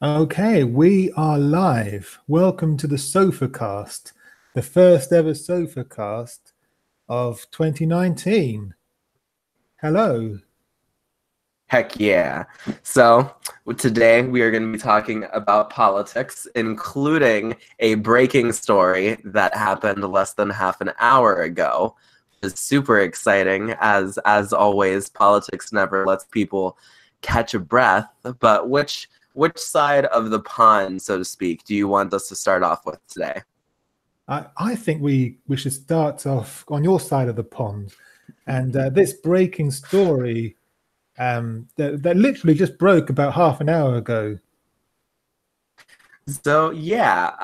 Okay, we are live. Welcome to the Sofa Cast, the first ever Sofa Cast of 2019. Hello. Heck yeah. So today we are going to be talking about politics, including a breaking story that happened less than half an hour ago. It's super exciting. As always, politics never lets people catch a breath. But which side of the pond, so to speak, do you want us to start off with today? I think we should start off on your side of the pond. And this breaking story that literally just broke about half an hour ago. So yeah,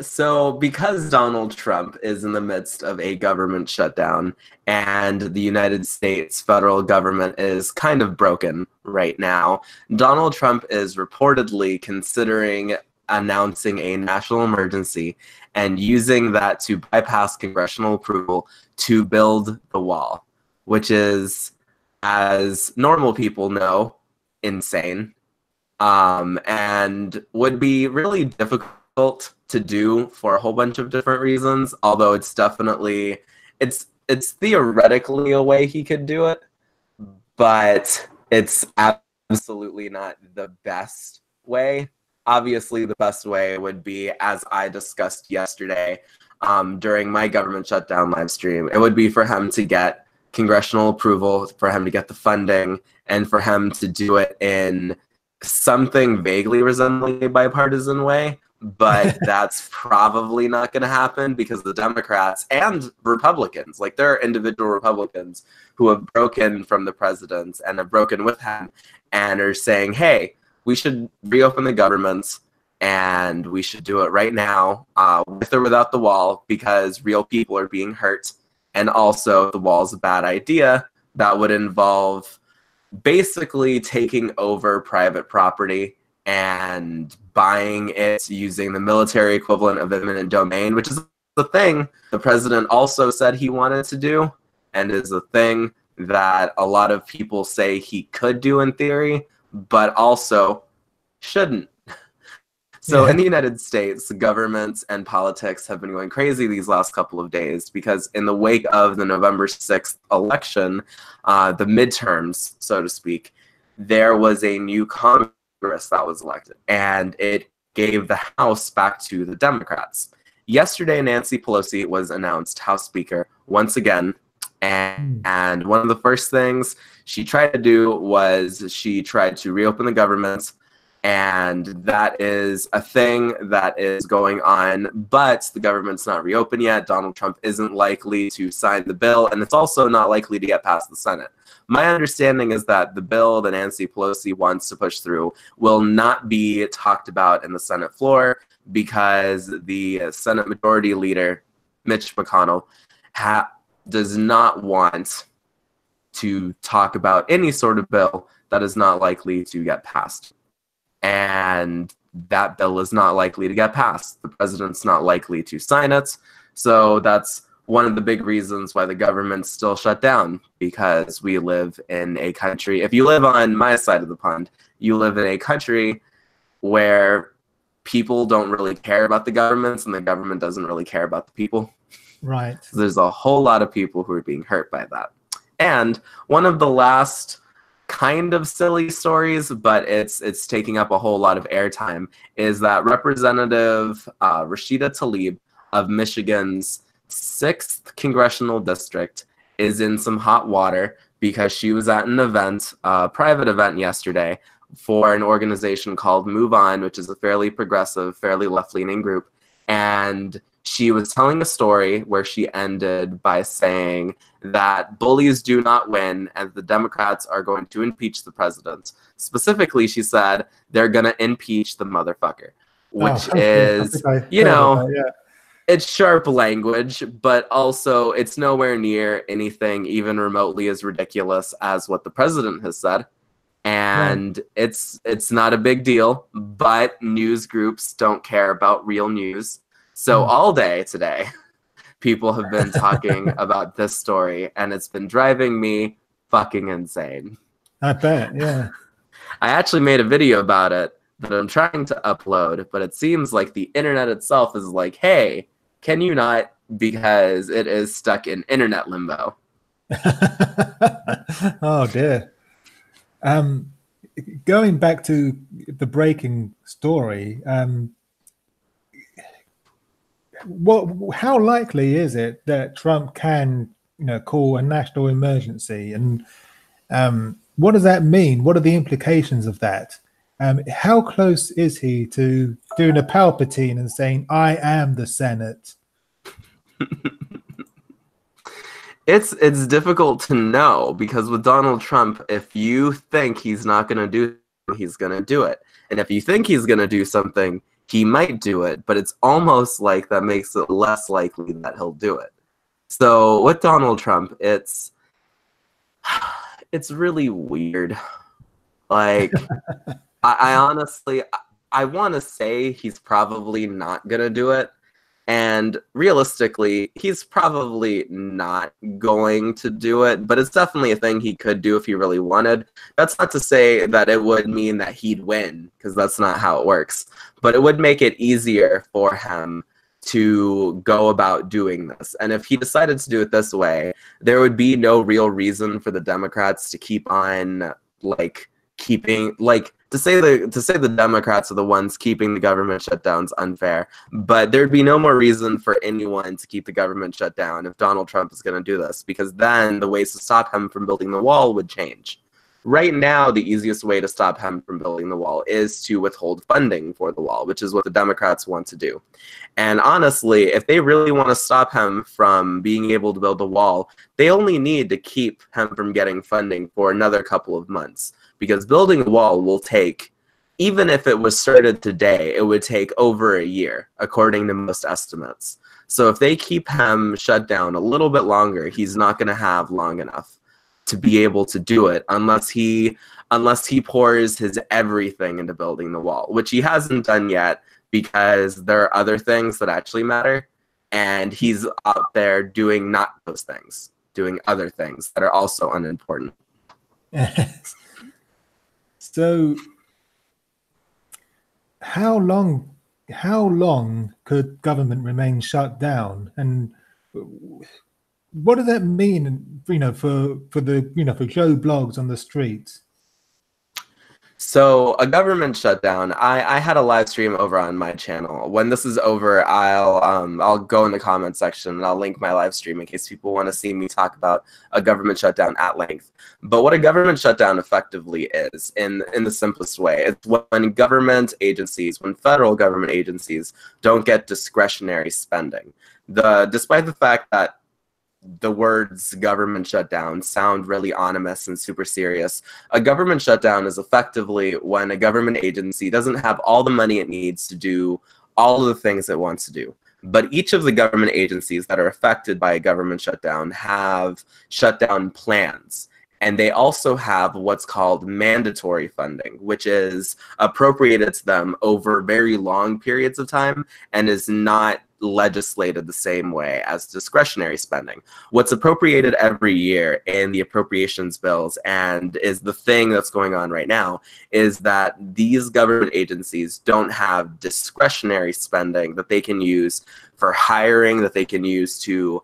so because Donald Trump is in the midst of a government shutdown and the United States federal government is kind of broken right now, Donald Trump is reportedly considering announcing a national emergency and using that to bypass congressional approval to build the wall, which is, as normal people know, insane, and would be really difficult to do for a whole bunch of different reasons. Although it's theoretically a way he could do it, but it's absolutely not the best way. Obviously, the best way would be, as I discussed yesterday during my government shutdown live stream, it would be for him to get congressional approval, for him to get the funding, and for him to do it in something vaguely resembling a bipartisan way, but that's probably not going to happen because the Democrats and Republicans, like there are individual Republicans who have broken from the president and have broken with him and are saying, hey, we should reopen the government and we should do it right now, with or without the wall, because real people are being hurt. And also the wall is a bad idea. That would involve basically taking over private property and buying it using the military equivalent of eminent domain, which is the thing the president also said he wanted to do, and is a thing that a lot of people say he could do in theory, but also shouldn't. So in the United States, governments and politics have been going crazy these last couple of days because in the wake of the November 6th election, the midterms, so to speak, there was a new Congress that was elected, and it gave the House back to the Democrats. Yesterday, Nancy Pelosi was announced House Speaker once again, and one of the first things she tried to do was she tried to reopen the government. And that is a thing that is going on, but the government's not reopened yet. Donald Trump isn't likely to sign the bill, and it's also not likely to get past the Senate. My understanding is that the bill that Nancy Pelosi wants to push through will not be talked about in the Senate floor because the Senate Majority Leader, Mitch McConnell, does not want to talk about any sort of bill that is not likely to get passed. And that bill is not likely to get passed. The president's not likely to sign it. So that's one of the big reasons why the government's still shut down, because we live in a country, if you live on my side of the pond, you live in a country where people don't really care about the governments and the government doesn't really care about the people. Right. So there's a whole lot of people who are being hurt by that. And one of the last kind of silly stories, but it's taking up a whole lot of airtime, is that Representative Rashida Tlaib of Michigan's 6th congressional district is in some hot water because she was at an event, a private event yesterday, for an organization called Move On, which is a fairly progressive, fairly left-leaning group, and she was telling a story where she ended by saying that bullies do not win and the Democrats are going to impeach the president. Specifically, she said they're going to impeach the motherfucker, which is, it's sharp language, but also it's nowhere near anything even remotely as ridiculous as what the president has said. And it's not a big deal, but news groups don't care about real news. So all day today, people have been talking about this story, and it's been driving me fucking insane. I bet, yeah. I actually made a video about it that I'm trying to upload, but it seems like the internet itself is like, hey, can you not? Because it is stuck in internet limbo. Oh dear. Going back to the breaking story, how likely is it that Trump can, call a national emergency, and what does that mean? What are the implications of that? How close is he to doing a Palpatine and saying, "I am the Senate"? It's difficult to know, because with Donald Trump, if you think he's not going to do it, he's going to do it. And if you think he's going to do something, he might do it, but it's almost like that makes it less likely that he'll do it. So with Donald Trump, it's really weird. Like, I honestly, I want to say he's probably not going to do it. And realistically, he's probably not going to do it, but it's definitely a thing he could do if he really wanted. That's not to say that it would mean that he'd win, because that's not how it works. But it would make it easier for him to go about doing this. And if he decided to do it this way, there would be no real reason for the Democrats to keep on, like, to say the Democrats are the ones keeping the government shut down is unfair, but there'd be no more reason for anyone to keep the government shut down if Donald Trump is going to do this, because then the ways to stop him from building the wall would change. Right now, the easiest way to stop him from building the wall is to withhold funding for the wall, which is what the Democrats want to do. And honestly, if they really want to stop him from being able to build the wall, they only need to keep him from getting funding for another couple of months. Because building a wall will take, even if it was started today, it would take over a year, according to most estimates. So if they keep him shut down a little bit longer, he's not going to have long enough to be able to do it unless he pours his everything into building the wall, which he hasn't done yet, because there are other things that actually matter, and he's out there doing not those things, doing other things that are also unimportant. So how long could government remain shut down, and what does that mean, for Joe Blogs on the streets? So a government shutdown, I had a live stream over on my channel. When this is over, I'll go in the comment section and I'll link my live stream in case people want to see me talk about a government shutdown at length. But what a government shutdown effectively is, in the simplest way, it's when government agencies, when federal government agencies don't get discretionary spending. Despite the fact that the words government shutdown sound really ominous and super serious, a government shutdown is effectively when a government agency doesn't have all the money it needs to do all of the things it wants to do. But each of the government agencies that are affected by a government shutdown have shutdown plans. And they also have what's called mandatory funding, which is appropriated to them over very long periods of time and is not legislated the same way as discretionary spending. What's appropriated every year in the appropriations bills, and is the thing that's going on right now, is that these government agencies don't have discretionary spending that they can use for hiring, that they can use to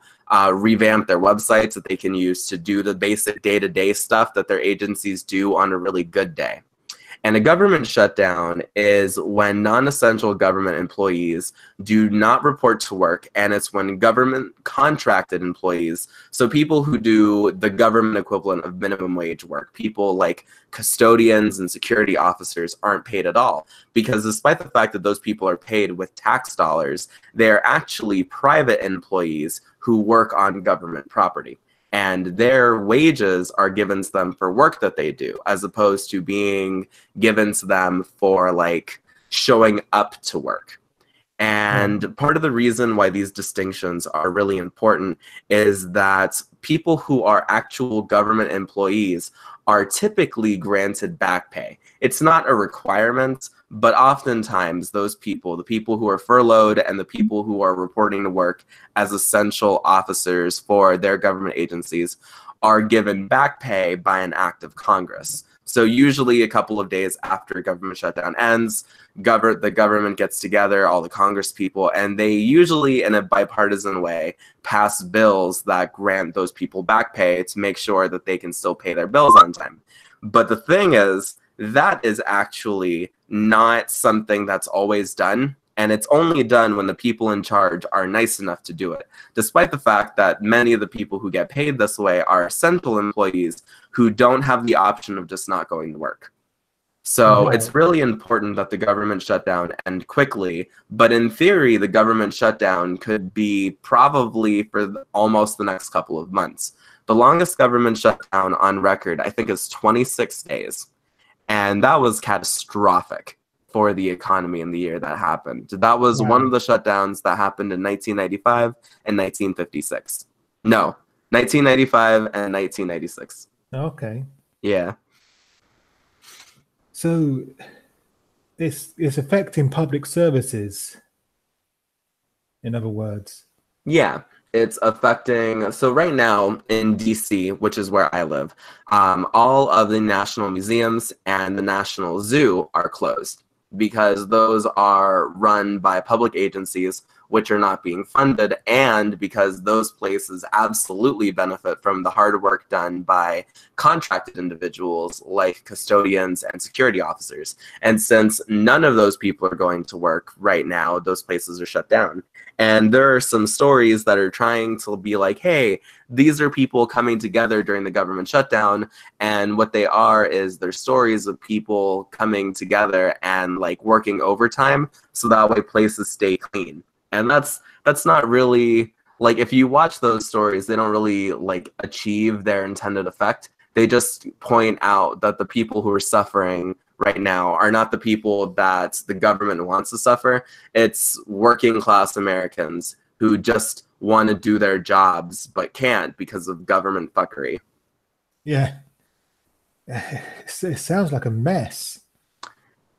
revamp their websites, that they can use to do the basic day-to-day stuff that their agencies do on a really good day. And a government shutdown is when non-essential government employees do not report to work, and it's when government contracted employees, so people who do the government equivalent of minimum wage work, people like custodians and security officers, aren't paid at all. Because despite the fact that those people are paid with tax dollars, they're actually private employees who work on government property. And their wages are given to them for work that they do, as opposed to being given to them for, like, showing up to work. And part of the reason why these distinctions are really important is that people who are actual government employees are typically granted back pay. It's not a requirement, but oftentimes those people, the people who are furloughed and the people who are reporting to work as essential officers for their government agencies, are given back pay by an act of Congress. So usually a couple of days after government shutdown ends, the government gets together, all the Congress people, and they usually, in a bipartisan way, pass bills that grant those people back pay to make sure that they can still pay their bills on time. But the thing is, that is actually not something that's always done. And it's only done when the people in charge are nice enough to do it, despite the fact that many of the people who get paid this way are essential employees who don't have the option of just not going to work. So it's really important that the government shutdown end quickly. But in theory, the government shutdown could be probably for almost the next couple of months. The longest government shutdown on record, I think, is 26 days. And that was catastrophic for the economy in the year that happened. That was one of the shutdowns that happened in 1995 and 1956. No, 1995 and 1996. Okay. Yeah. So it's affecting public services, in other words. Yeah, it's affecting. So right now in DC, which is where I live, all of the national museums and the National Zoo are closed because those are run by public agencies which are not being funded, and because those places absolutely benefit from the hard work done by contracted individuals like custodians and security officers. And since none of those people are going to work right now, those places are shut down. And there are some stories that are trying to be like, hey, these are people coming together during the government shutdown, and what they are is they're stories of people coming together and like working overtime so that way places stay clean. And that's not really, like, if you watch those stories, they don't really like achieve their intended effect. They just point out that the people who are suffering right now are not the people that the government wants to suffer. It's working class Americans who just want to do their jobs but can't because of government fuckery. Yeah. It sounds like a mess.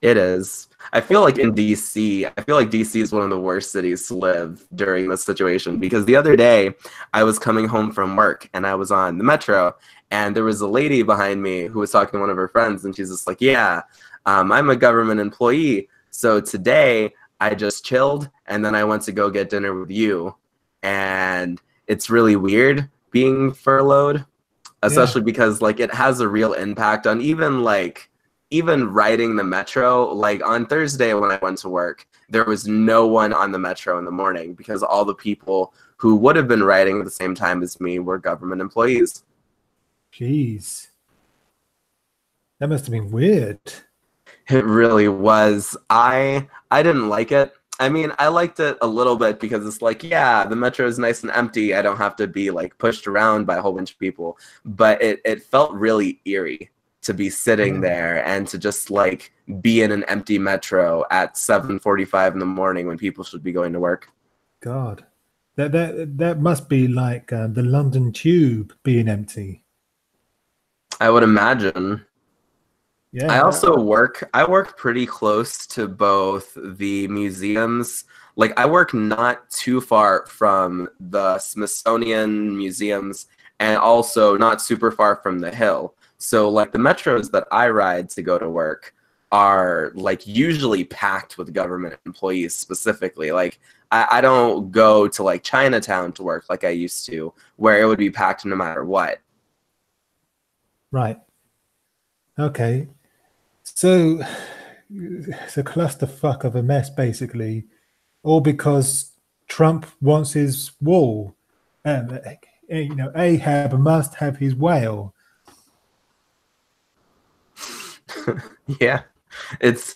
It is. I feel like DC is one of the worst cities to live during this situation, because the other day I was coming home from work and I was on the metro and there was a lady behind me who was talking to one of her friends, and she's just like, yeah, I'm a government employee. So today I just chilled and then I went to go get dinner with you. And it's really weird being furloughed, especially because like it has a real impact on even riding the metro. Like on Thursday when I went to work, there was no one on the metro in the morning because all the people who would have been riding at the same time as me were government employees. Jeez. That must have been weird. It really was. I didn't like it. I mean, I liked it a little bit because it's like, yeah, the metro is nice and empty. I don't have to be like pushed around by a whole bunch of people. But it felt really eerie to be sitting there and to just like be in an empty metro at 7:45 in the morning when people should be going to work. God, that must be like the London Tube being empty. I would imagine. Yeah. I work pretty close to both the museums. Like I work not too far from the Smithsonian museums and also not super far from the Hill. So like the metros that I ride to go to work are like usually packed with government employees specifically. Like I don't go to like Chinatown to work like I used to, where it would be packed no matter what. Right. Okay. So it's a clusterfuck of a mess, basically, all because Trump wants his wall. Ahab must have his whale. Yeah, it's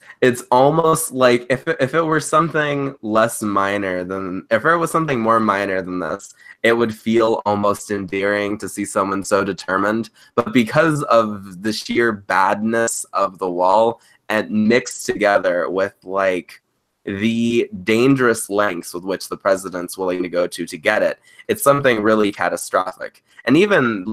almost like if it were something less minor than, if it was something more minor than this, it would feel almost endearing to see someone so determined. But because of the sheer badness of the wall and mixed together with like the dangerous lengths with which the president's willing to go to get it, it's something really catastrophic. And even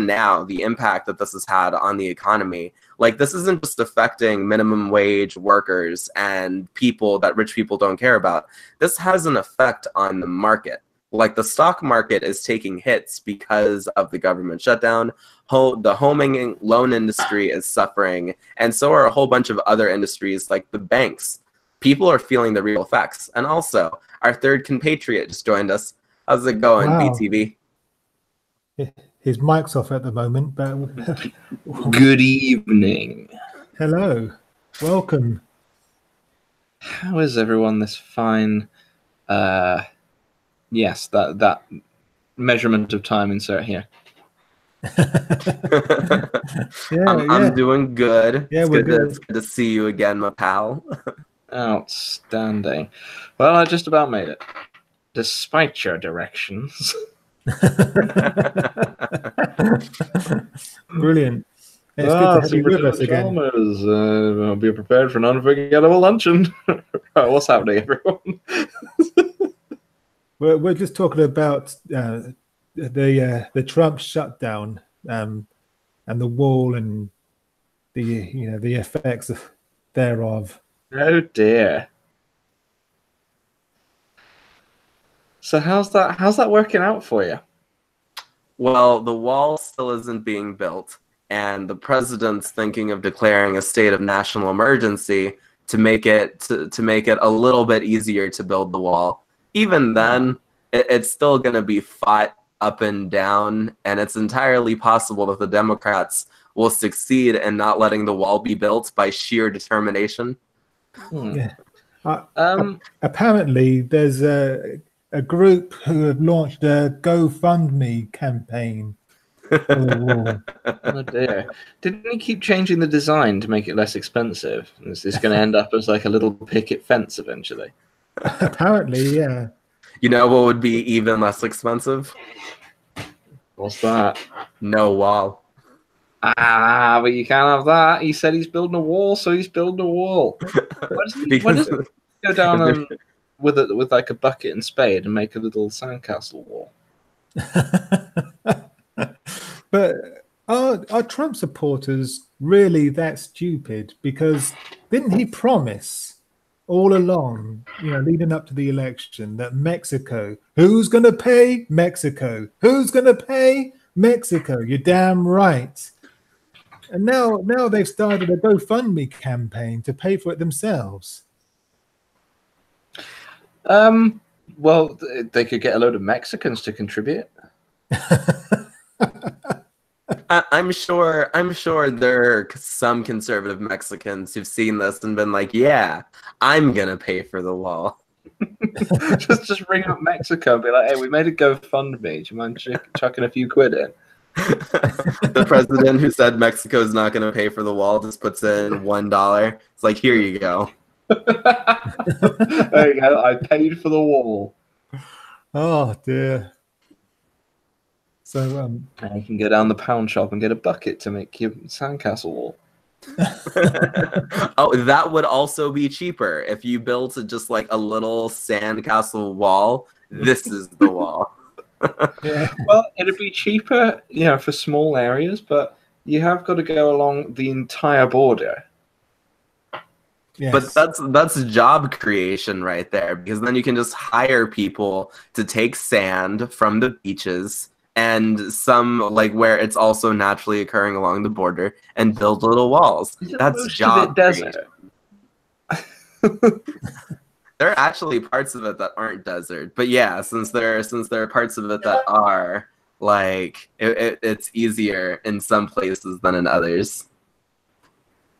now, the impact that this has had on the economy, like this isn't just affecting minimum wage workers and people that rich people don't care about. This has an effect on the market. Like the stock market is taking hits because of the government shutdown. The home loan industry is suffering, and so are a whole bunch of other industries like the banks. People are feeling the real effects. And also, our third compatriot just joined us. How's it going, Wow. BTV? His mic's off at the moment, but Good evening. hello, welcome. How is everyone this fine? Yes, that measurement of time insert here. I'm doing good. Yeah, It's we're good. good. It's good to see you again, my pal. Outstanding. Well, I just about made it, despite your directions. Brilliant. It's good to have you with us again. Chalmers, be prepared for an unforgettable luncheon. What's happening, everyone? We're just talking about the Trump shutdown and the wall and the effects thereof. Oh dear. So how's that working out for you? Well, the wall still isn't being built, and the president's thinking of declaring a state of national emergency to make it a little bit easier to build the wall. Even then, it's still going to be fought up and down, and it's entirely possible that the Democrats will succeed in not letting the wall be built by sheer determination. Yeah. Apparently, there's a group who have launched a GoFundMe campaign for the wall. Oh dear. Didn't he keep changing the design to make it less expensive? Is this going to end up as like a little picket fence eventually? Apparently, yeah. You know what would be even less expensive? What's that? No wall. Ah, but you can't have that. He said he's building a wall, so he's building a wall. Why does he go down and with like a bucket and spade and make a little sandcastle wall? But are Trump supporters really that stupid? Because didn't he promise all along, leading up to the election, that Mexico, who's going to pay? Mexico. Who's going to pay? Mexico. You're damn right. And now they've started a GoFundMe campaign to pay for it themselves. Well, they could get a load of Mexicans to contribute. I'm sure there are some conservative Mexicans who've seen this and been like, yeah, I'm gonna pay for the wall. just ring up Mexico and be like, hey, we made a GoFundMe. Do you mind chucking a few quid in? The president who said Mexico's not gonna pay for the wall just puts in $1. It's like, here you go. There you go. I paid for the wall. Oh dear. So and you can go down the pound shop and get a bucket to make your sandcastle wall. Oh, that would also be cheaper if you built just like a little sandcastle wall. This is the wall. yeah. Well, it'd be cheaper, for small areas, but you have got to go along the entire border. Yes. But that's job creation right there, because then you can just hire people to take sand from the beaches and some like where it's also naturally occurring along the border and build little walls. That's job desert. There are actually parts of it that aren't desert, but yeah, since there are parts of it that are, like it's easier in some places than in others.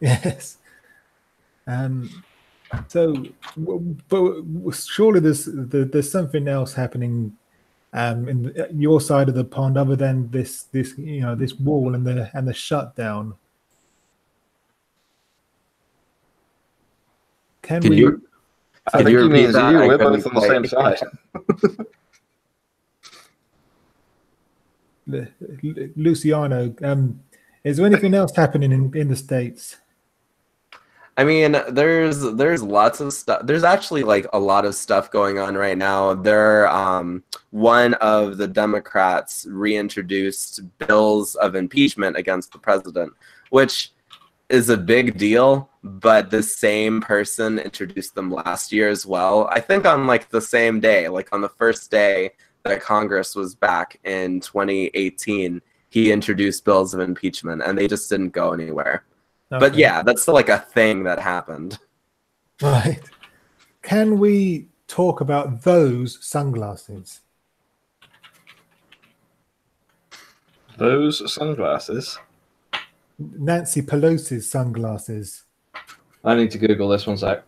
Yes. So, but surely there's something else happening in your side of the pond other than this wall and the shutdown. I think he means you. We're both on the same side. Luciano, is there anything else happening in the States? I mean, there's lots of stuff. There's actually like a lot of stuff going on right now. One of the Democrats reintroduced bills of impeachment against the president, which is a big deal, but the same person introduced them last year as well. I think on like the same day, like on the first day that Congress was back in 2018, he introduced bills of impeachment, and they just didn't go anywhere. Okay. But yeah, that's still like a thing that happened. Right. Can we talk about those sunglasses? Those sunglasses? Nancy Pelosi's sunglasses. I need to Google this one sec.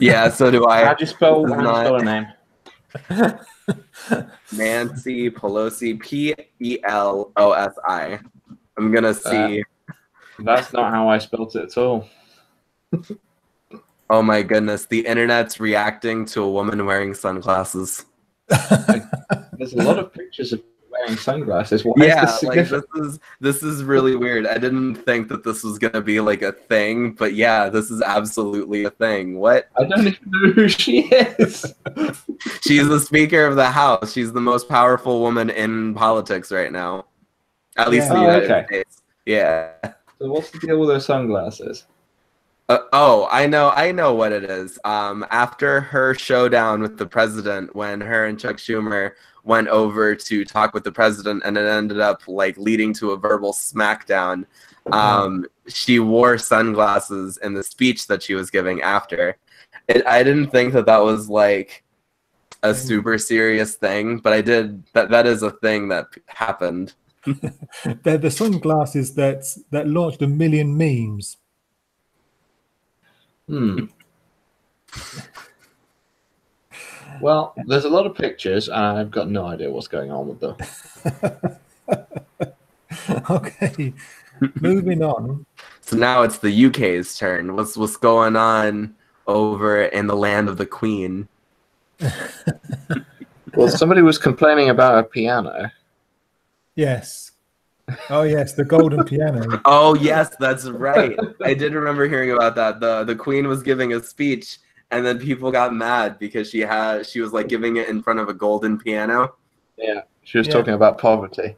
Yeah, so do I. How do you spell her name? Nancy Pelosi, Pelosi. I'm gonna see. That's not how I spelled it at all. Oh my goodness, the internet's reacting to a woman wearing sunglasses. There's a lot of pictures of wearing sunglasses. Why yeah, is this this is really weird. I didn't think that this was gonna be like a thing, but yeah, this is absolutely a thing. What? I don't even know who she is. She's the Speaker of the House. She's the most powerful woman in politics right now, at least in the United States. Yeah. So what's the deal with those sunglasses? I know what it is. After her showdown with the president, when her and Chuck Schumer went over to talk with the president, and it ended up like leading to a verbal smackdown, she wore sunglasses in the speech that she was giving after. I didn't think that was like a super serious thing, but I did. That is a thing that happened. They're the sunglasses that launched 1 million memes. Well, there's a lot of pictures, and I've got no idea what's going on with them. Okay, moving on. So now it's the UK's turn. What's going on over in the land of the Queen? Well, somebody was complaining about a piano. Yes. Oh yes, the golden piano. Oh yes, that's right. I did remember hearing about that. The Queen was giving a speech, and then people got mad because she was like giving it in front of a golden piano. Yeah, she was talking about poverty.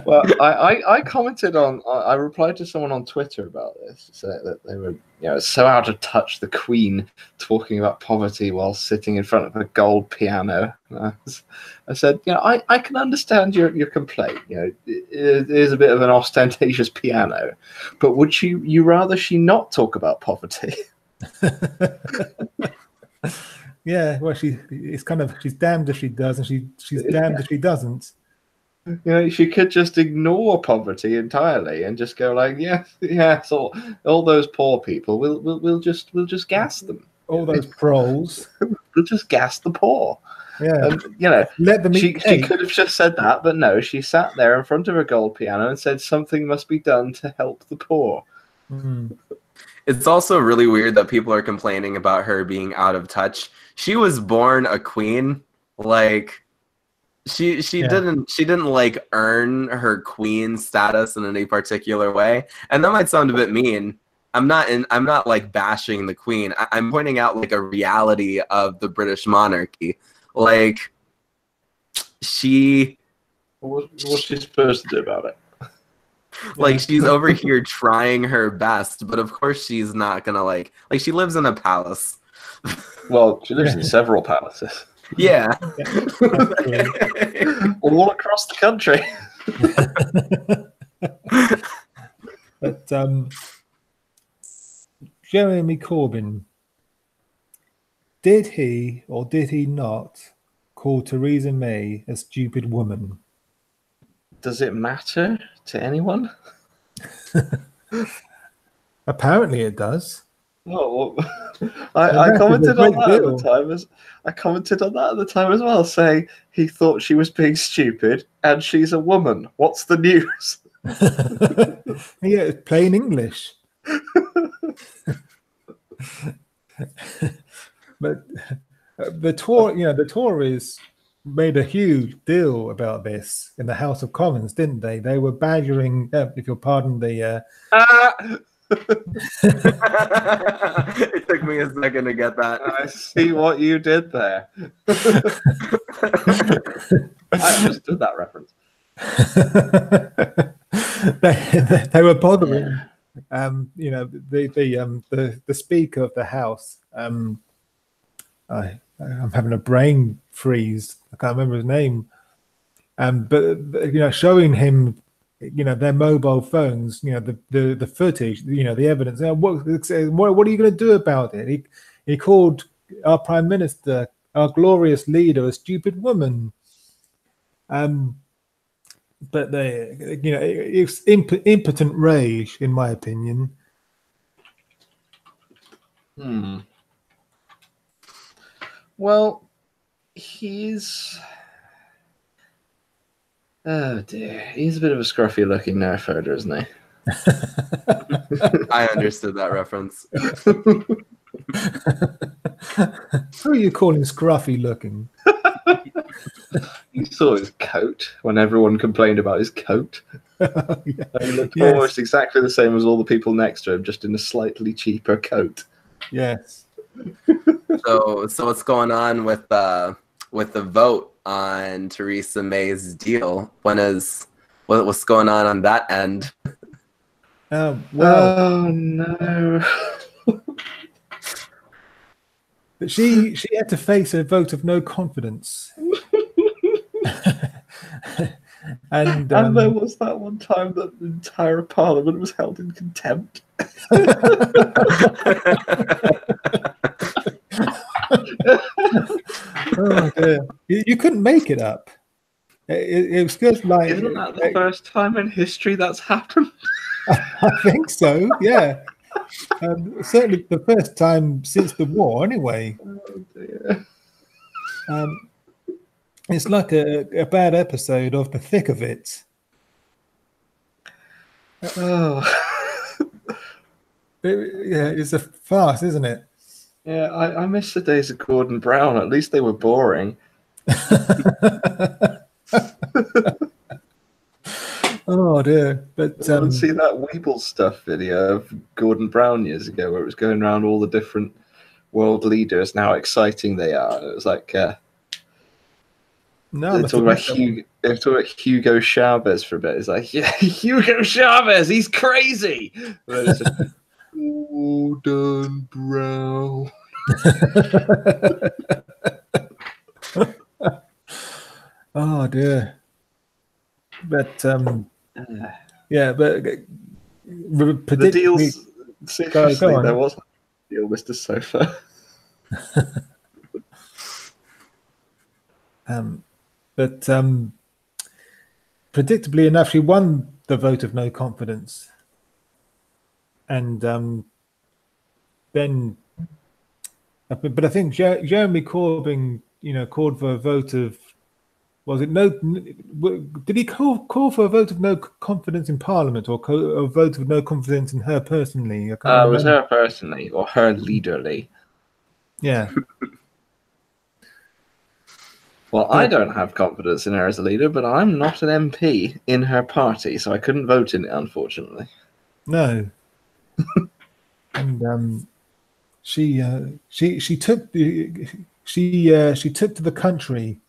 Well, I commented on. I replied to someone on Twitter about this, so that they were so out of touch. The Queen talking about poverty while sitting in front of a gold piano. I said, I can understand your complaint. It is a bit of an ostentatious piano, but would you rather she not talk about poverty? Yeah, well, she's damned if she does, and she's damned if she doesn't. She could just ignore poverty entirely and just go like, so all those poor people, we'll just gas them. All those proles, we'll just gas the poor. Yeah, and, let them she could have just said that, but no, she sat there in front of a gold piano and said something must be done to help the poor. It's also really weird that people are complaining about her being out of touch. She was born a queen, like. She didn't like earn her queen status in any particular way, and that might sound a bit mean. I'm not like bashing the Queen. I'm pointing out like a reality of the British monarchy. Like what's she supposed to do about it? Like she's over here trying her best, but of course she's not gonna like she lives in a palace. Well, she lives in several palaces. Yeah. All across the country. But Jeremy Corbyn, did he or did he not call Theresa May a stupid woman? Does it matter to anyone? Apparently it does. Oh, well, I commented on that at the time. I commented on that at the time as well, saying he thought she was being stupid, and she's a woman. What's the news? Yeah, it's plain English. But the Tories made a huge deal about this in the House of Commons, didn't they? They were badgering, if you'll pardon the. It took me a second to get that. I see what you did there. I understood that reference. They were bothering, the Speaker of the House. I'm having a brain freeze. I can't remember his name. But showing him, their mobile phones, the footage, the evidence. What are you going to do about it? He called our prime minister, our glorious leader, a stupid woman. But it's impotent rage, in my opinion. Well, he's... Oh dear, he's a bit of a scruffy-looking nerf herder, isn't he? I understood that reference. Who are you calling scruffy-looking? You saw his coat when everyone complained about his coat. Yeah. He looked almost exactly the same as all the people next to him, just in a slightly cheaper coat. Yes. So what's going on with the vote on Theresa May's deal? What's going on that end? Well, oh no. But she had to face a vote of no confidence. And there was that one time that the entire parliament was held in contempt. Oh dear. You couldn't make it up. It was just like... Isn't that the first time in history that's happened? I think so, yeah. Certainly the first time since the war, anyway. Oh dear. It's like a bad episode of The Thick of It. Oh. Yeah, it's a farce, isn't it? Yeah, I miss the days of Gordon Brown. At least they were boring. Oh dear. But see that Weeble stuff video of Gordon Brown years ago where it was going around all the different world leaders and how exciting they are. It was like no, they're talking about Hugo Chavez for a bit. It's like, yeah, Hugo Chavez, he's crazy. But it's just, Gordon Brown. Oh dear. But yeah, but the deals. Seriously, go on. there was a deal, Mr. Sofa. But predictably enough, she won the vote of no confidence, and then, but I think Jeremy Corbyn, called for a vote of, was it no? Did he call for a vote of no confidence in Parliament, or a vote of no confidence in her personally? I can't It was remember. her personally, or her leaderly. Yeah. Well, I don't have confidence in her as a leader, but I'm not an MP in her party, so I couldn't vote in it, unfortunately. No. And she took to the country,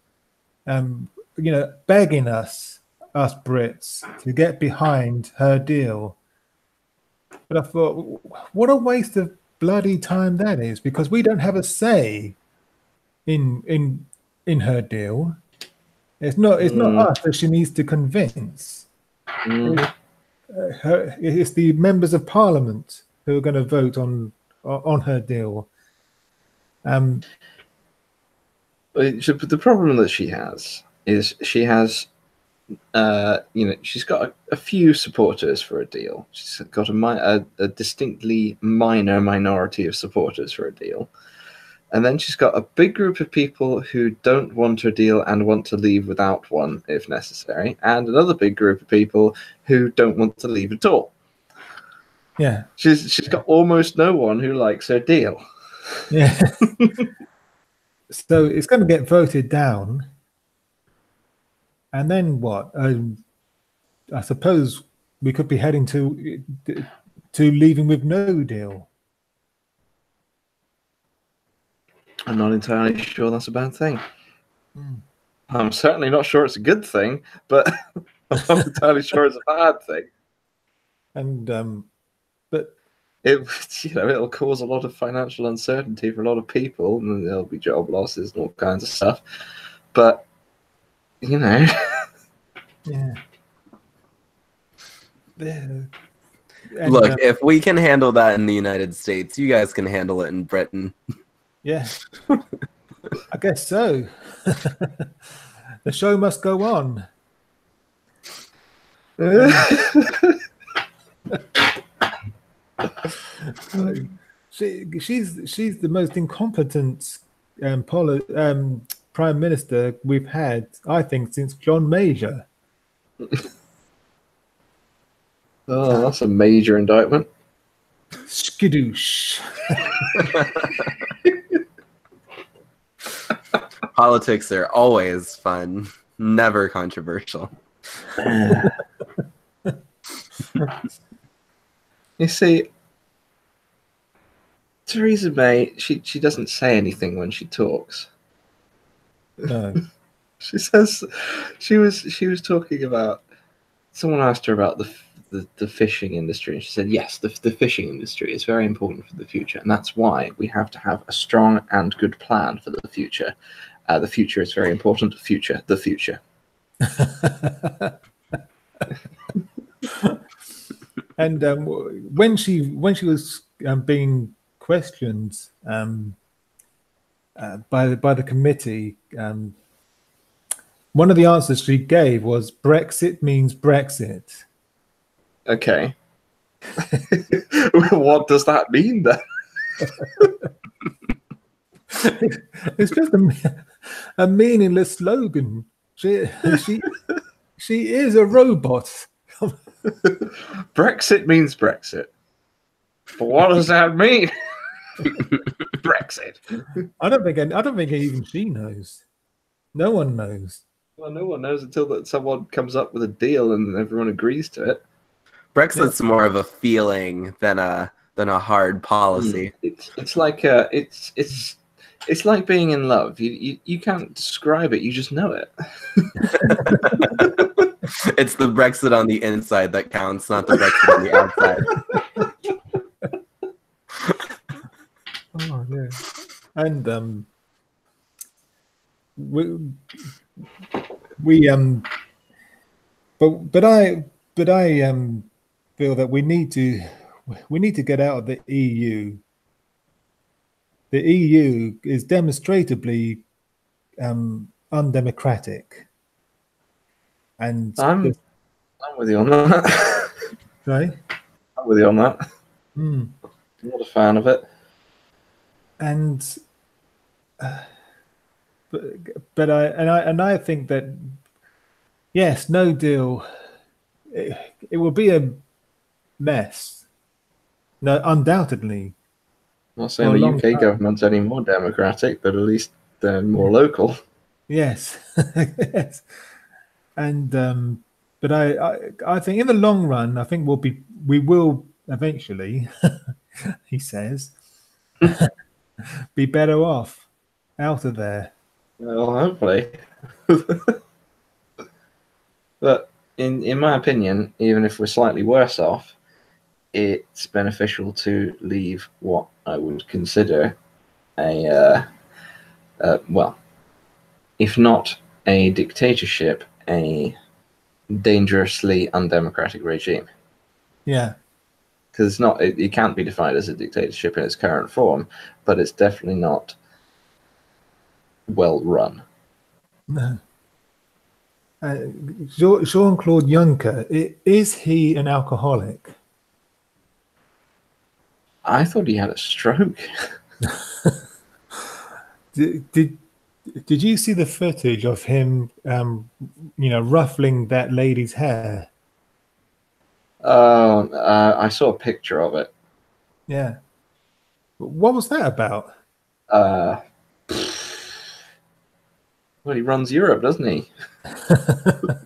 begging us Brits to get behind her deal. But I thought, what a waste of bloody time that is, because we don't have a say in her deal. It's not us that she needs to convince. It's the members of Parliament who are going to vote on her deal. But the problem that she has is she has, she's got a few supporters for a deal. She's got a distinctly minor minority of supporters for a deal. And then she's got a big group of people who don't want her deal and want to leave without one if necessary, and another big group of people who don't want to leave at all. Yeah. She's got almost no one who likes her deal. Yeah. So it's going to get voted down. And then what? I suppose we could be heading to leaving with no deal. I'm not entirely sure that's a bad thing. I'm certainly not sure it's a good thing, but I'm not entirely sure it's a bad thing. And but it'll cause a lot of financial uncertainty for a lot of people, and there'll be job losses and all kinds of stuff. But yeah. And, look, if we can handle that in the United States, you guys can handle it in Britain. Yeah, I guess so. The show must go on. She's the most incompetent prime minister we've had, I think, since John Major. Oh, that's a major indictment. Skidoosh. Politics are always fun, never controversial. You see, Theresa May, she doesn't say anything when she talks. No. She says she was talking about, someone asked her about the fishing industry, and she said yes, the fishing industry is very important for the future, and that's why we have to have a strong and good plan for the future. The future is very important. The future. And when she was being questioned by the committee, one of the answers she gave was Brexit means Brexit. Okay. What does that mean then? It's just a meaningless slogan. She is a robot. Brexit means Brexit. But what does that mean? Brexit. I don't think even she knows. No one knows. Well, no one knows until someone comes up with a deal and everyone agrees to it. Brexit's more of a feeling than a hard policy. It's like it's like being in love. You can't describe it. You just know it. It's the Brexit on the inside that counts, not the Brexit on the outside. Oh yeah, and but I feel that we need to get out of the EU. The EU is demonstrably undemocratic, and I'm with you on that. right. I'm with you on that. Mm. I'm not a fan of it. And but I think that yes, no deal. It will be a mess. No, undoubtedly. I'm not saying the UK government's any more democratic, but at least they're more local. Yes, yes. And but I think in the long run, I think we will eventually, he says, be better off out of there. Well, hopefully. But in my opinion, even if we're slightly worse off, it's beneficial to leave what I would consider well, if not a dictatorship, a dangerously undemocratic regime. Yeah. Because it can't be defined as a dictatorship in its current form, but it's definitely not well run. No. Jean-Claude Juncker, is he an alcoholic? I thought he had a stroke. Did you see the footage of him, ruffling that lady's hair? I saw a picture of it. Yeah. What was that about? Well, he runs Europe, doesn't he?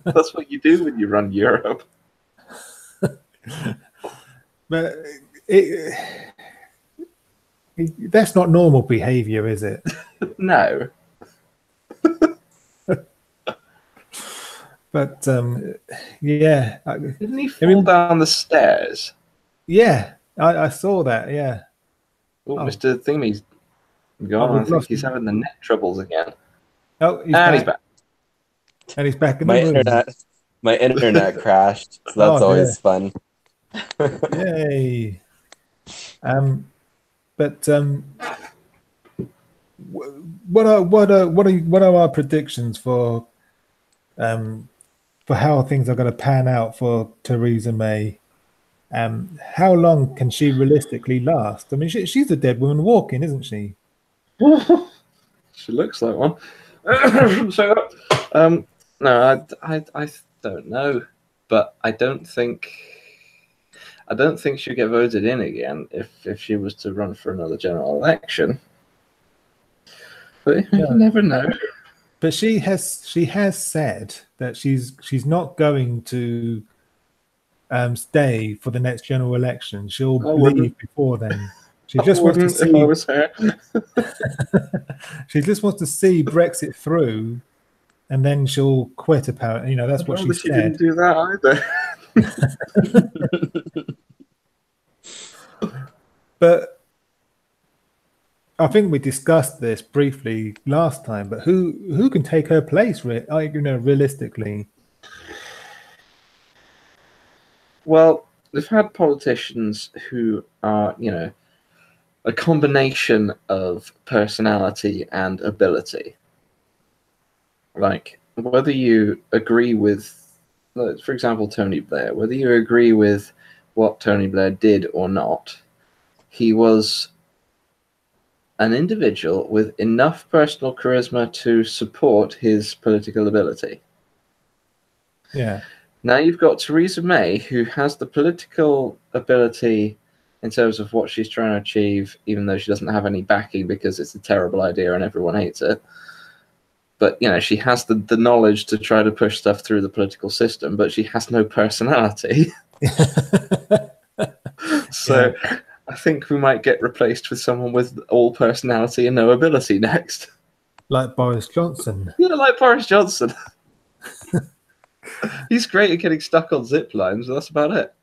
That's what you do when you run Europe. But that's not normal behavior, is it? No. But yeah. Didn't he fall down the stairs? Yeah. I saw that. Yeah. Oh, Oh, Mr. Thingy's gone. I we've think lost he's him. having the net troubles again. Oh, he's And he's back. back. And he's back in the My room. internet crashed, so Oh that's dear. always fun. Yay. But what are our predictions for how things are going to pan out for Theresa May? How long can she realistically last? I mean, she's a dead woman walking, isn't she? She looks like one. So, no, I don't know, but I don't think she'll get voted in again if she was to run for another general election. But you never know. But she has said that she's not going to stay for the next general election. She'll leave before then. She just wants to see. If I was her. She just wants to see Brexit through, and then she'll quit. Apparently, that's what she She said. didn't do that either. But I think we discussed this briefly last time. But who can take her place? Realistically. Well, they've had politicians who are, a combination of personality and ability. Like, whether you agree with, for example, Tony Blair, whether you agree with what Tony Blair did or not, he was an individual with enough personal charisma to support his political ability. Yeah. Now you've got Theresa May, who has the political ability in terms of what she's trying to achieve, even though she doesn't have any backing because it's a terrible idea and everyone hates it. But, she has the knowledge to try to push stuff through the political system, but she has no personality. So yeah. I think we might get replaced with someone with all personality and no ability next. Like Boris Johnson. Yeah, like Boris Johnson. He's great at getting stuck on zip lines, but that's about it.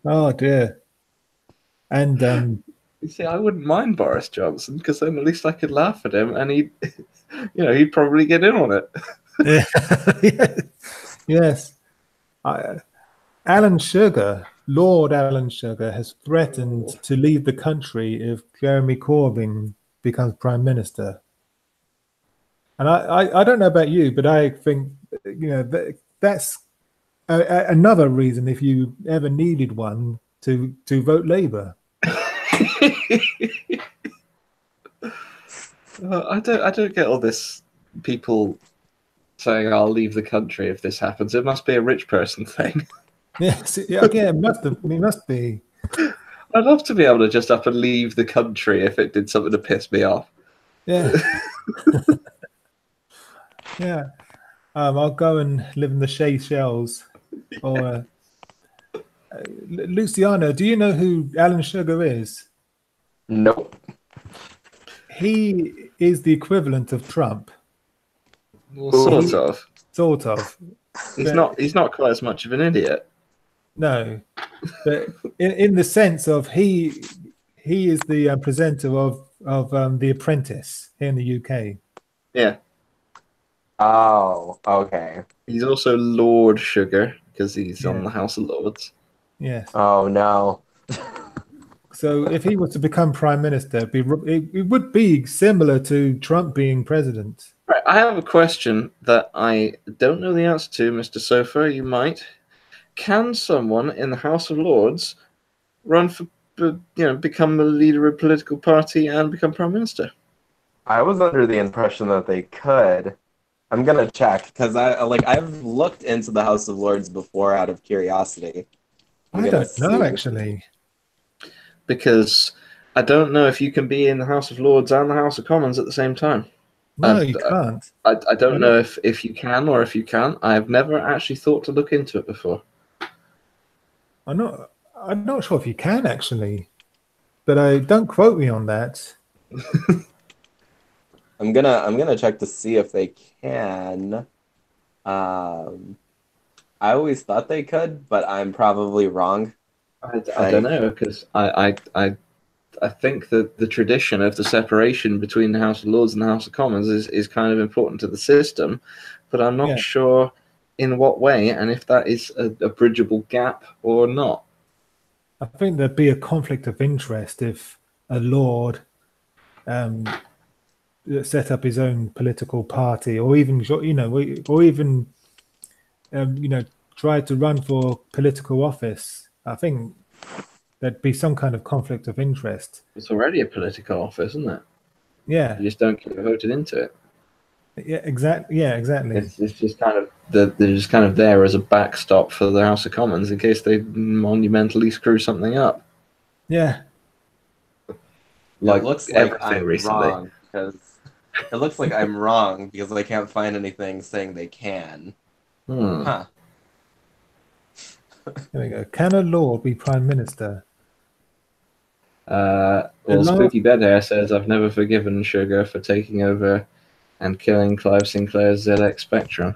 Oh dear. And you see, I wouldn't mind Boris Johnson because then at least I could laugh at him, and he'd probably get in on it. Yes. Alan Sugar, Lord Alan Sugar, has threatened to leave the country if Jeremy Corbyn becomes Prime Minister. And I don't know about you, but I think that's another reason, if you ever needed one, to vote Labour. I don't get all this people saying I'll leave the country if this happens. It must be a rich person thing. Yes, yeah, it must be. I'd love to be able to just up and leave the country if it did something to piss me off. Yeah. Yeah. I'll go and live in the Seychelles. Or Luciano, do you know who Alan Sugar is? Nope. He is the equivalent of Trump. Well, sort of. Sort of. He's not quite as much of an idiot. No, but in the sense of he is the presenter of The Apprentice here in the UK. Yeah. Oh, okay. He's also Lord Sugar because he's on the House of Lords. Yes. Oh no. So if he was to become Prime Minister, it would be similar to Trump being president. Right. I have a question that I don't know the answer to, Mr. Sofa. You might. Can someone in the House of Lords run for, become the leader of a political party and become Prime Minister? I was under the impression that they could. I'm gonna check because I've looked into the House of Lords before out of curiosity. I don't know actually. Because I don't know if you can be in the House of Lords and the House of Commons at the same time. No, you can't. I don't know if you can or if you can't. I've never actually thought to look into it before. I'm not sure if you can actually, but don't quote me on that. I'm gonna check to see if they can. I always thought they could, but I'm probably wrong. I don't know, because I think that the tradition of the separation between the House of Lords and the House of Commons is kind of important to the system, but I'm not sure in what way and if that is a bridgeable gap or not. I think there'd be a conflict of interest if a lord set up his own political party, or even tried to run for political office. I think there'd be some kind of conflict of interest. It's already a political office, isn't it? Yeah. You just don't get voted into it. Yeah, exactly. Yeah, exactly. It's just kind of they're just kind of there as a backstop for the House of Commons in case they monumentally screw something up. Yeah. Like, it looks like I'm wrong because it looks like I'm wrong because I can't find anything saying they can. Huh. There we go. Can a lord be prime minister? Well, Spooky Bedhair says, I've never forgiven Sugar for taking over and killing Clive Sinclair's ZX Spectrum.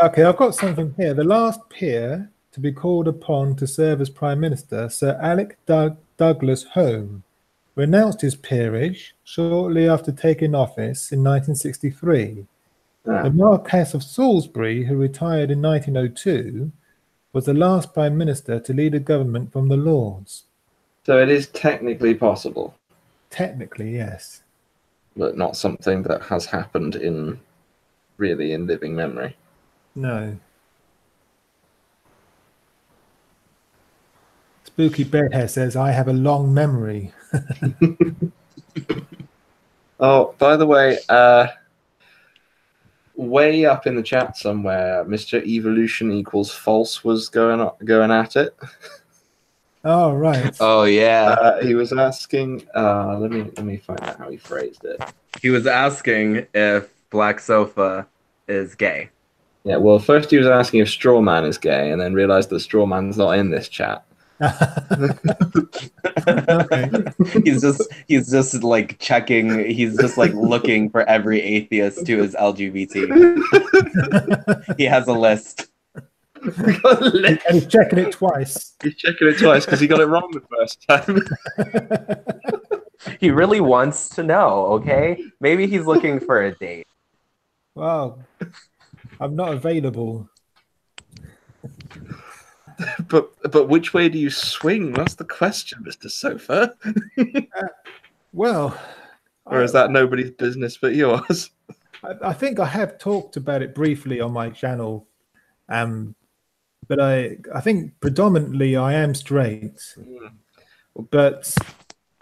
Okay, I've got something here. The last peer to be called upon to serve as Prime Minister, Sir Alec Douglas Home, renounced his peerage shortly after taking office in 1963. The Marquess of Salisbury, who retired in 1902, was the last Prime Minister to lead a government from the Lords. So it is technically possible. Technically, yes. But not something that has happened in living memory. No. Spooky Bedhair says, I have a long memory. Oh, by the way, way up in the chat somewhere, Mr. Evolution equals false was going at it. Oh, right. Oh, yeah. He was asking, let me find out how he phrased it. He was asking if Black Sofa is gay. Yeah, well, first he was asking if Strawman is gay, and then realized that Strawman's not in this chat. Okay. He's just like checking. He's just like looking for every atheist who is LGBT. He has a list. And he's checking it twice. He's checking it twice because he got it wrong the first time. He really wants to know, okay? Maybe he's looking for a date. Wow. I'm not available. But which way do you swing? That's the question, Mr. Sofa. Well... Or is that nobody's business but yours? I think I have talked about it briefly on my channel. But I think predominantly I am straight. But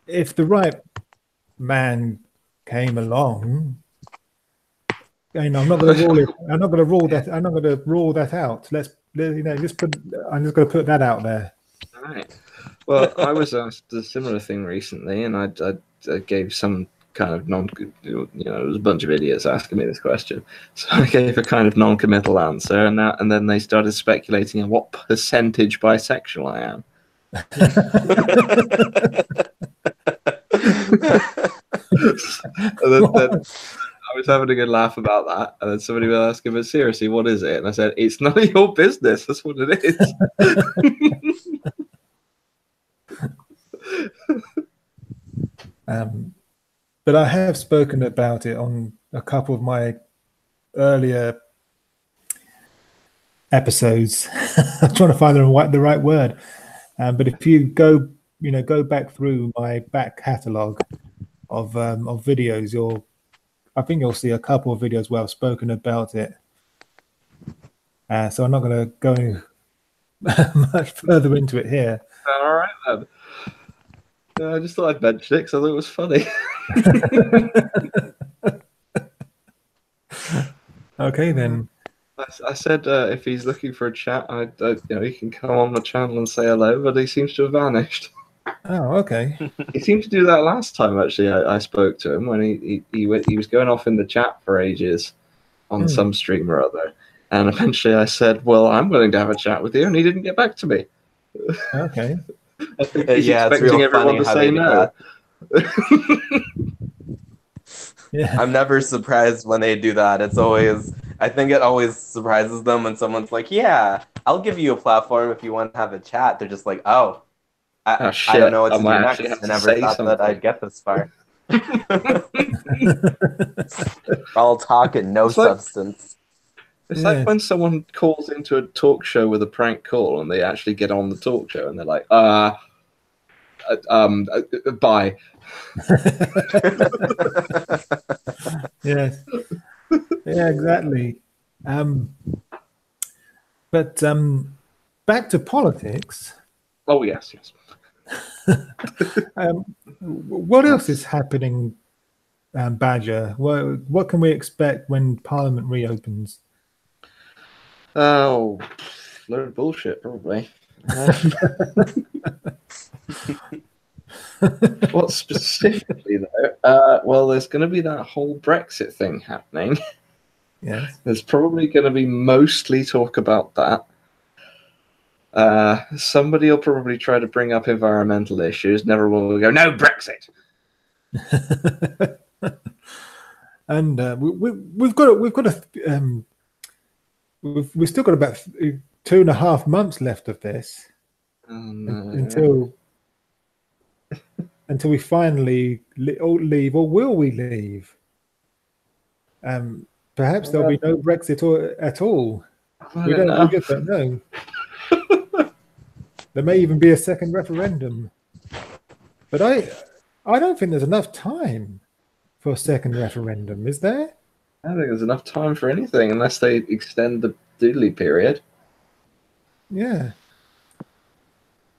if the right man came along, I'm not going to rule it. I'm not going to rule that. I'm not going to rule that out. I'm just going to put that out there. All right. Well, I was asked a similar thing recently, and I gave some kind of there was a bunch of idiots asking me this question, so I gave a kind of non-committal answer, and then they started speculating on what percentage bisexual I am. And then I was having a good laugh about that, and then somebody was asking, but seriously, what is it? And I said, it's none of your business. That's what it is. But I have spoken about it on a couple of my earlier episodes. I'm trying to find the right word. But if you go back through my back catalogue of videos, I think you'll see a couple of videos where I've spoken about it. So I'm not going to go much further into it here. All right then. I just thought I'd mention it because I thought it was funny. Okay, then. I said if he's looking for a chat, he can come on the channel and say hello, but he seems to have vanished. Oh, okay. He seemed to do that last time, actually. I spoke to him when he was going off in the chat for ages on some stream or other. And eventually I said, well, I'm willing to have a chat with you, and he didn't get back to me. Okay. I think he's expecting everyone to say no. Yeah. I'm never surprised when they do that. It's always, I think it always surprises them when someone's like, yeah, I'll give you a platform if you want to have a chat. They're just like, oh, Oh I don't shit! know what I to do might next. actually have I to never say thought that something. I'd get this far. All talk and no It's like- substance. It's Yeah. like when someone calls into a talk show with a prank call and they actually get on the talk show and they're like, bye. Yes. Yeah, exactly. But back to politics. Oh, yes. What else is happening, Badger? What can we expect when Parliament reopens? Oh, load of bullshit, probably. What specifically, though? Well, there's going to be that whole Brexit thing happening. Yes. There's probably going to be mostly talk about that. Somebody will probably try to bring up environmental issues. Never will go, no, Brexit. And we've still got about 2.5 months left of this until we finally leave, or will we leave? Perhaps there'll be no Brexit at all. We just don't know. There may even be a second referendum, but I don't think there's enough time for a second referendum, is there? I don't think there's enough time for anything unless they extend the doodly period. Yeah.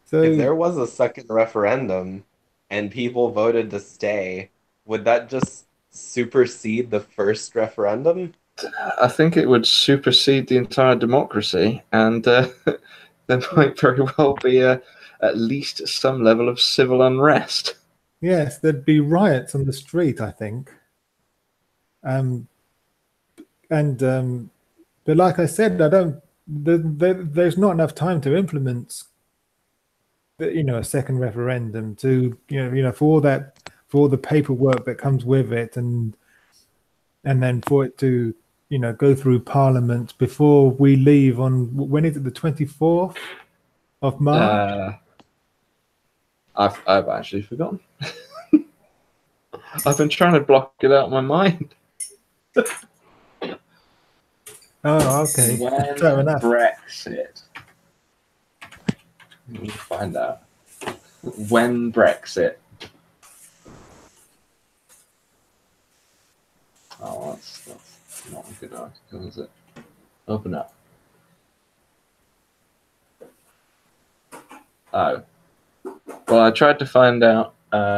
So if there was a second referendum and people voted to stay, would that just supersede the first referendum? I think it would supersede the entire democracy, and there might very well be at least some level of civil unrest. yes, there'd be riots on the street, I think. But like I said, there's not enough time to implement, a second referendum to, for all the paperwork that comes with it, and then for it to, go through Parliament before we leave on, when is it, the 24th of March? I've actually forgotten. I've been trying to block it out of my mind. Oh, okay. When Fair enough. Brexit. Let me find out. When Brexit. Oh, that's not a good article, is it? Open up. Oh. Well, I tried to find out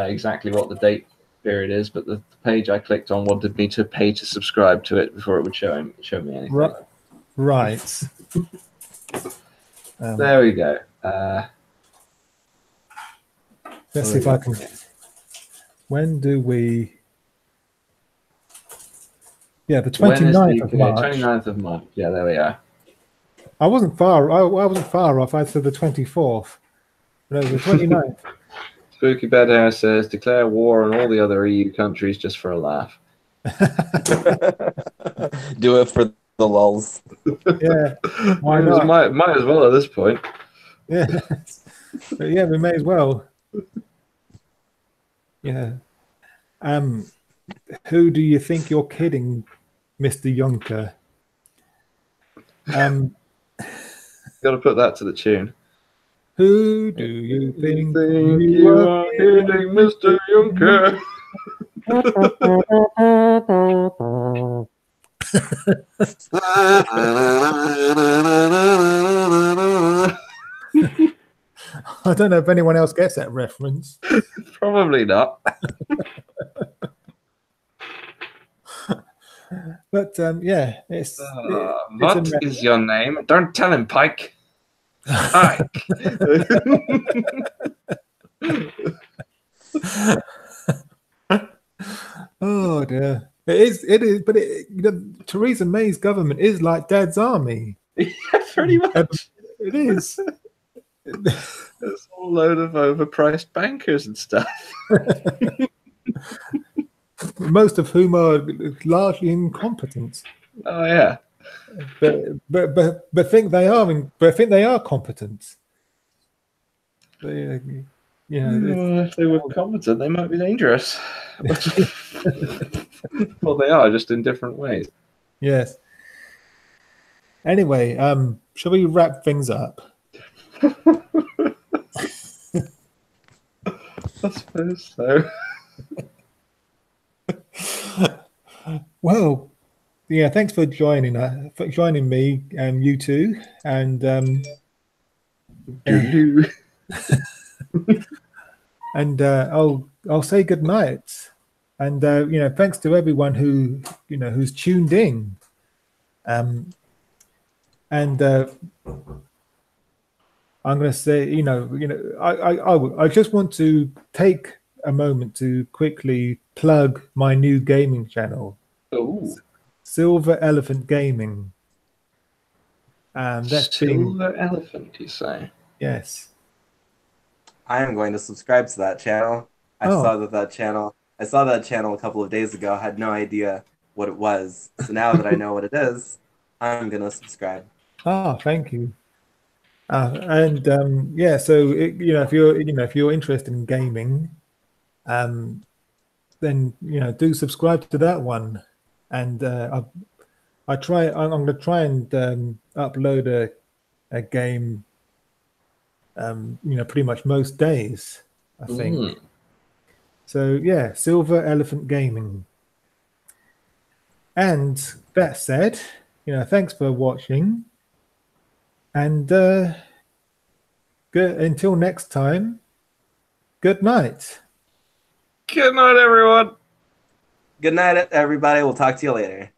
exactly what the date period is, but the page I clicked on wanted me to pay to subscribe to it before it would show me anything. Right. There we go. Let's see if I can. When do we? Yeah, the 29th of March. 29th of March. Yeah, there we are. I wasn't far off. I said the 24th. No, the 29th. Spooky Bedhouse says, declare war on all the other EU countries just for a laugh. Do it for the lulz. Yeah. Why not? Might as well at this point. Yeah. But yeah, we may as well. Yeah. Who do you think you're kidding, Mr. Juncker? Got to put that to the tune. Who do you think you are kidding, Mr. Juncker? I don't know if anyone else gets that reference. Probably not. But yeah, it's what is your name? Don't tell him, Pike. Pike. Oh dear, it is. But Theresa May's government is like Dad's army. Yeah, pretty much. It is. It's all a load of overpriced bankers and stuff. most of whom are largely incompetent. Oh yeah. But think they are competent. They, If they were competent, they might be dangerous. Well, they are, just in different ways. yes. Anyway, shall we wrap things up? I suppose so. Well, yeah. Thanks for joining me and you two, and and I'll say good night, and thanks to everyone who's tuned in, and I'm going to say I just want to take a moment to quickly plug my new gaming channel, Silver Elephant Gaming. That's Silver Elephant, you say? Yes. I am going to subscribe to that channel. I saw that channel a couple of days ago. I had no idea what it was. So now that I know what it is, I'm going to subscribe. Thank you. And so if you're interested in gaming, then do subscribe to that one. And I'm going to try and upload a game pretty much most days, I think. So yeah, Silver Elephant Gaming. And that said, thanks for watching, and until next time, good night. Good night, everyone. Good night, everybody. We'll talk to you later.